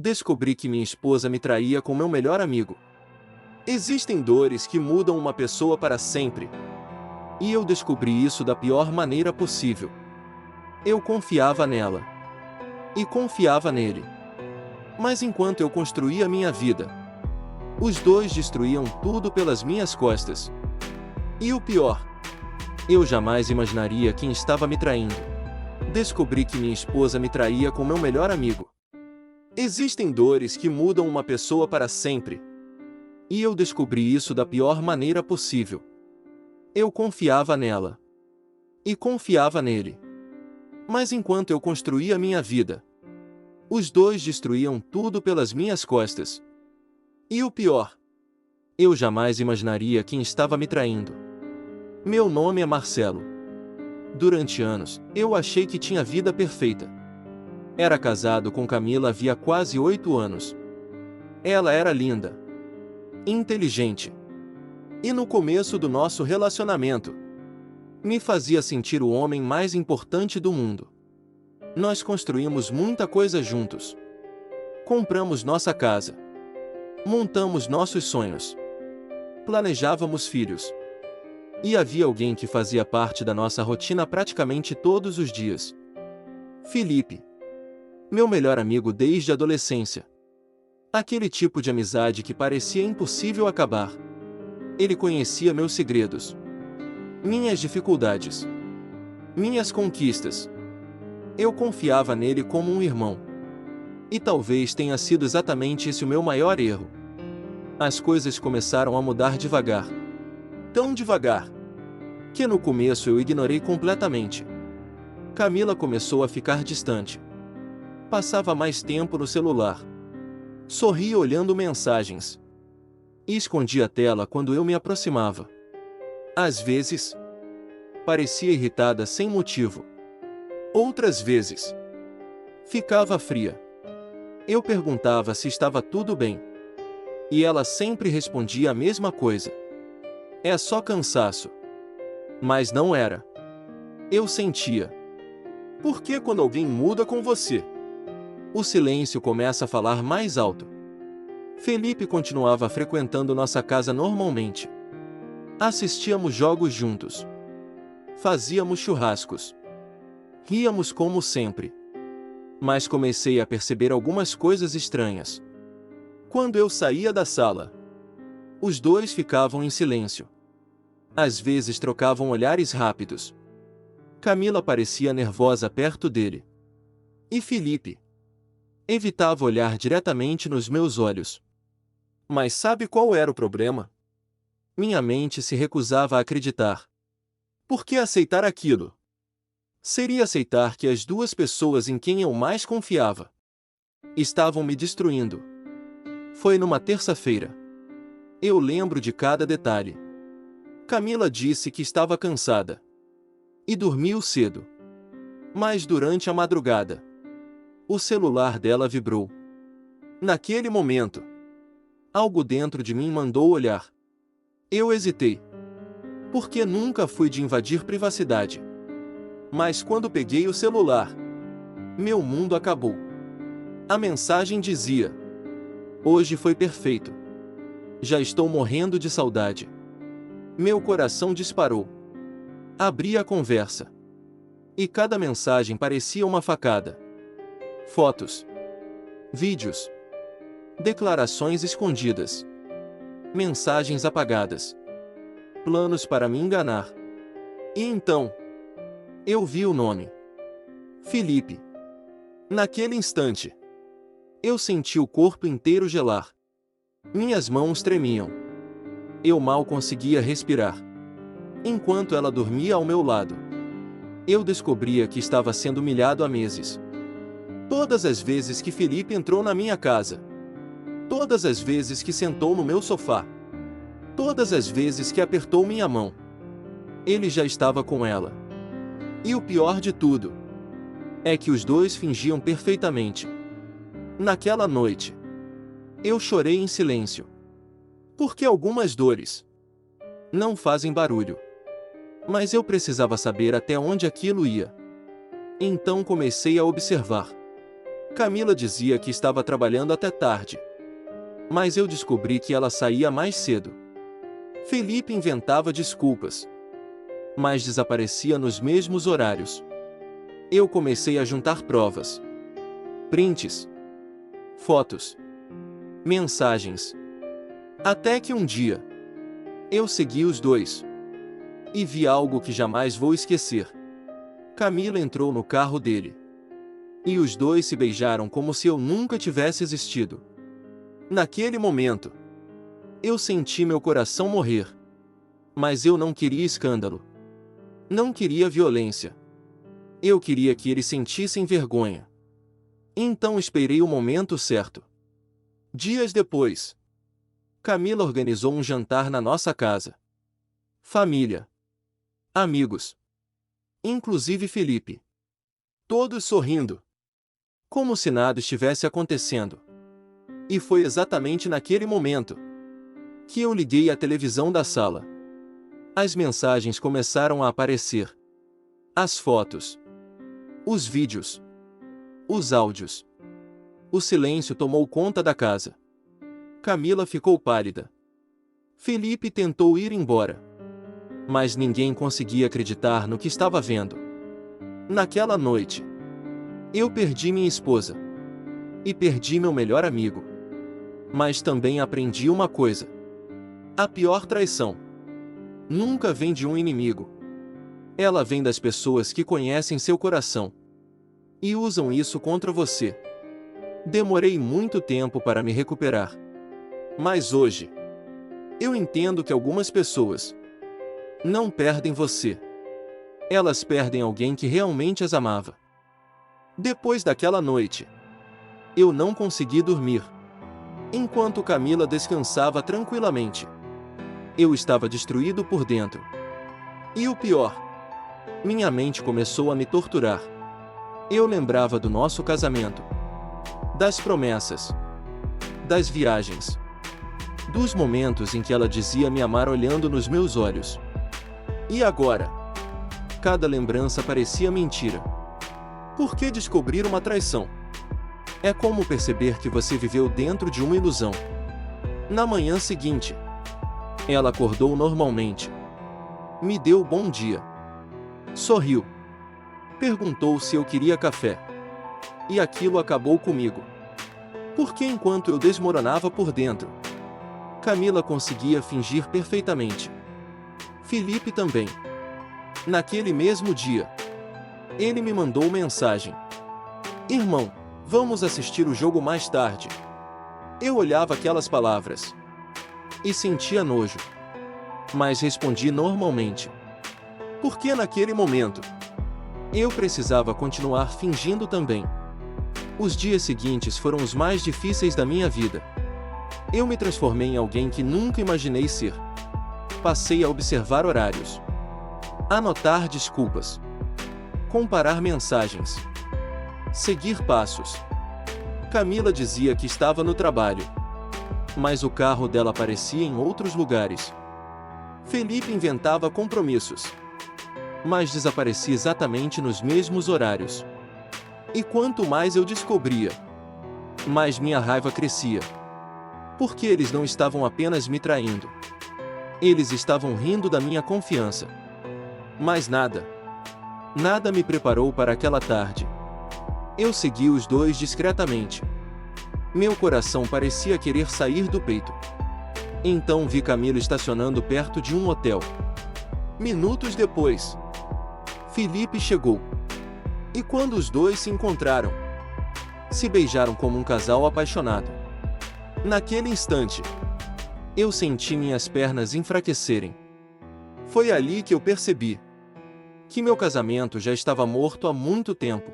Descobri que minha esposa me traía com meu melhor amigo. Existem dores que mudam uma pessoa para sempre. E eu descobri isso da pior maneira possível. Eu confiava nela. E confiava nele. Mas enquanto eu construía minha vida, os dois destruíam tudo pelas minhas costas. E o pior, eu jamais imaginaria quem estava me traindo. Descobri que minha esposa me traía com meu melhor amigo. Existem dores que mudam uma pessoa para sempre. E eu descobri isso da pior maneira possível. Eu confiava nela. E confiava nele. Mas enquanto eu construía minha vida, os dois destruíam tudo pelas minhas costas. E o pior, eu jamais imaginaria quem estava me traindo. Meu nome é Marcelo. Durante anos, eu achei que tinha vida perfeita. Era casado com Camila havia quase 8 anos. Ela era linda, inteligente. E no começo do nosso relacionamento, me fazia sentir o homem mais importante do mundo. Nós construímos muita coisa juntos. Compramos nossa casa. Montamos nossos sonhos. Planejávamos filhos. E havia alguém que fazia parte da nossa rotina praticamente todos os dias. Felipe. Meu melhor amigo desde a adolescência. Aquele tipo de amizade que parecia impossível acabar. Ele conhecia meus segredos, minhas dificuldades, minhas conquistas. Eu confiava nele como um irmão. E talvez tenha sido exatamente esse o meu maior erro. As coisas começaram a mudar devagar. Tão devagar, que no começo eu ignorei completamente. Camila começou a ficar distante. Passava mais tempo no celular. Sorria olhando mensagens. E escondia a tela quando eu me aproximava. Às vezes, parecia irritada sem motivo. Outras vezes, ficava fria. Eu perguntava se estava tudo bem. E ela sempre respondia a mesma coisa. É só cansaço. Mas não era. Eu sentia. Por que quando alguém muda com você, o silêncio começa a falar mais alto? Felipe continuava frequentando nossa casa normalmente. Assistíamos jogos juntos. Fazíamos churrascos. Ríamos como sempre. Mas comecei a perceber algumas coisas estranhas. Quando eu saía da sala, os dois ficavam em silêncio. Às vezes trocavam olhares rápidos. Camila parecia nervosa perto dele. E Felipe evitava olhar diretamente nos meus olhos. Mas sabe qual era o problema? Minha mente se recusava a acreditar. Por que aceitar aquilo? Seria aceitar que as duas pessoas em quem eu mais confiava estavam me destruindo. Foi numa terça-feira. Eu lembro de cada detalhe. Camila disse que estava cansada e dormiu cedo. Mas durante a madrugada, o celular dela vibrou. Naquele momento, algo dentro de mim mandou olhar. Eu hesitei, porque nunca fui de invadir privacidade. Mas quando peguei o celular, meu mundo acabou. A mensagem dizia: hoje foi perfeito. Já estou morrendo de saudade. Meu coração disparou. Abri a conversa. E cada mensagem parecia uma facada. Fotos, vídeos, declarações escondidas, mensagens apagadas, planos para me enganar. E então, eu vi o nome: Felipe. Naquele instante, eu senti o corpo inteiro gelar. Minhas mãos tremiam. Eu mal conseguia respirar. Enquanto ela dormia ao meu lado, eu descobria que estava sendo humilhado há meses. Todas as vezes que Felipe entrou na minha casa, todas as vezes que sentou no meu sofá, todas as vezes que apertou minha mão, ele já estava com ela. E o pior de tudo é que os dois fingiam perfeitamente. Naquela noite, eu chorei em silêncio. Porque algumas dores não fazem barulho. Mas eu precisava saber até onde aquilo ia. Então comecei a observar. Camila dizia que estava trabalhando até tarde, mas eu descobri que ela saía mais cedo. Felipe inventava desculpas, mas desaparecia nos mesmos horários. Eu comecei a juntar provas, prints, fotos, mensagens. Até que um dia, eu segui os dois e vi algo que jamais vou esquecer. Camila entrou no carro dele e os dois se beijaram como se eu nunca tivesse existido. Naquele momento, eu senti meu coração morrer. Mas eu não queria escândalo. Não queria violência. Eu queria que eles sentissem vergonha. Então esperei o momento certo. Dias depois, Camila organizou um jantar na nossa casa. Família, amigos, inclusive Felipe. Todos sorrindo, como se nada estivesse acontecendo. E foi exatamente naquele momento que eu liguei a televisão da sala. As mensagens começaram a aparecer. As fotos, os vídeos, os áudios. O silêncio tomou conta da casa. Camila ficou pálida. Felipe tentou ir embora, mas ninguém conseguia acreditar no que estava vendo. Naquela noite, eu perdi minha esposa e perdi meu melhor amigo. Mas também aprendi uma coisa: a pior traição nunca vem de um inimigo. Ela vem das pessoas que conhecem seu coração e usam isso contra você. Demorei muito tempo para me recuperar. Mas hoje, eu entendo que algumas pessoas não perdem você. Elas perdem alguém que realmente as amava. Depois daquela noite, eu não consegui dormir. Enquanto Camila descansava tranquilamente, eu estava destruído por dentro. E o pior, minha mente começou a me torturar. Eu lembrava do nosso casamento, das promessas, das viagens, dos momentos em que ela dizia me amar olhando nos meus olhos. E agora, cada lembrança parecia mentira. Por que descobrir uma traição? É como perceber que você viveu dentro de uma ilusão. Na manhã seguinte, ela acordou normalmente. Me deu bom dia. Sorriu. Perguntou se eu queria café. E aquilo acabou comigo. Porque enquanto eu desmoronava por dentro, Camila conseguia fingir perfeitamente. Felipe também. Naquele mesmo dia, ele me mandou mensagem: Irmão, vamos assistir o jogo mais tarde. Eu olhava aquelas palavras e sentia nojo, mas respondi normalmente. Porque naquele momento, eu precisava continuar fingindo também. Os dias seguintes foram os mais difíceis da minha vida. Eu me transformei em alguém que nunca imaginei ser. Passei a observar horários, anotar desculpas, comparar mensagens, seguir passos. Camila dizia que estava no trabalho, mas o carro dela aparecia em outros lugares. Felipe inventava compromissos, mas desaparecia exatamente nos mesmos horários. E quanto mais eu descobria, mais minha raiva crescia. Porque eles não estavam apenas me traindo. Eles estavam rindo da minha confiança. Mas nada me preparou para aquela tarde. Eu segui os dois discretamente. Meu coração parecia querer sair do peito. Então vi Camila estacionando perto de um hotel. Minutos depois, Felipe chegou. E quando os dois se encontraram, se beijaram como um casal apaixonado. Naquele instante, eu senti minhas pernas enfraquecerem. Foi ali que eu percebi que meu casamento já estava morto há muito tempo.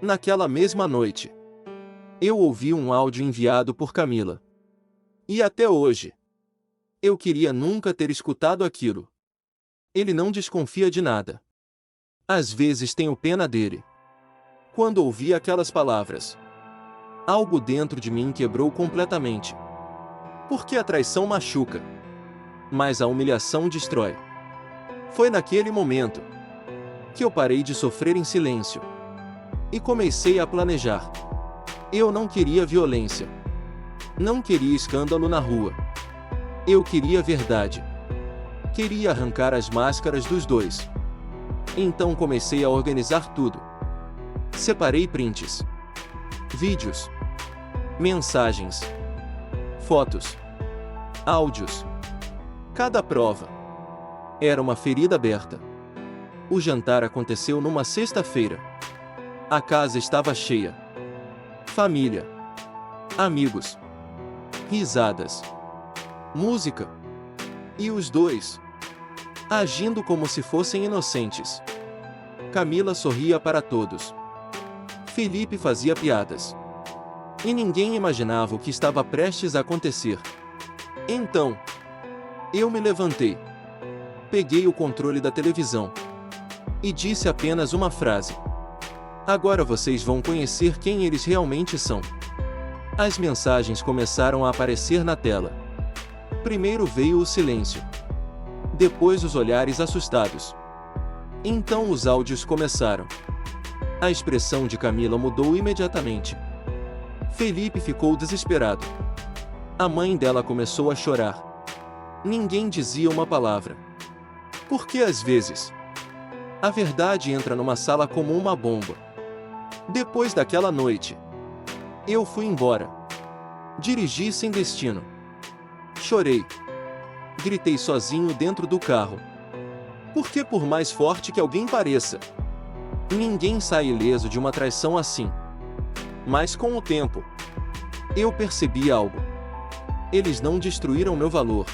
Naquela mesma noite, eu ouvi um áudio enviado por Camila. E até hoje, eu queria nunca ter escutado aquilo. Ele não desconfia de nada. Às vezes tenho pena dele. Quando ouvi aquelas palavras, algo dentro de mim quebrou completamente. Porque a traição machuca, mas a humilhação destrói. Foi naquele momento que eu parei de sofrer em silêncio e comecei a planejar. Eu não queria violência. Não queria escândalo na rua. Eu queria verdade. Queria arrancar as máscaras dos dois. Então comecei a organizar tudo. Separei prints, vídeos, mensagens, fotos, áudios. Cada prova era uma ferida aberta. O jantar aconteceu numa sexta-feira. A casa estava cheia. Família, amigos, risadas, música. E os dois agindo como se fossem inocentes. Camila sorria para todos. Felipe fazia piadas. E ninguém imaginava o que estava prestes a acontecer. Então, eu me levantei. Peguei o controle da televisão. E disse apenas uma frase. Agora vocês vão conhecer quem eles realmente são. As mensagens começaram a aparecer na tela. Primeiro veio o silêncio. Depois os olhares assustados. Então os áudios começaram. A expressão de Camila mudou imediatamente. Felipe ficou desesperado. A mãe dela começou a chorar. Ninguém dizia uma palavra. Porque às vezes, a verdade entra numa sala como uma bomba. Depois daquela noite, eu fui embora. Dirigi sem destino. Chorei. Gritei sozinho dentro do carro. Porque por mais forte que alguém pareça, ninguém sai ileso de uma traição assim. Mas com o tempo, eu percebi algo. Eles não destruíram meu valor.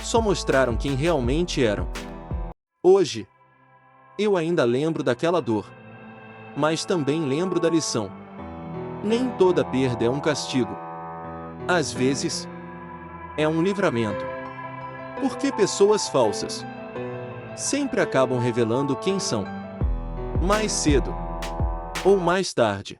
Só mostraram quem realmente eram. Hoje, eu ainda lembro daquela dor. Mas também lembro da lição. Nem toda perda é um castigo. Às vezes, é um livramento. Porque pessoas falsas sempre acabam revelando quem são. Mais cedo ou mais tarde.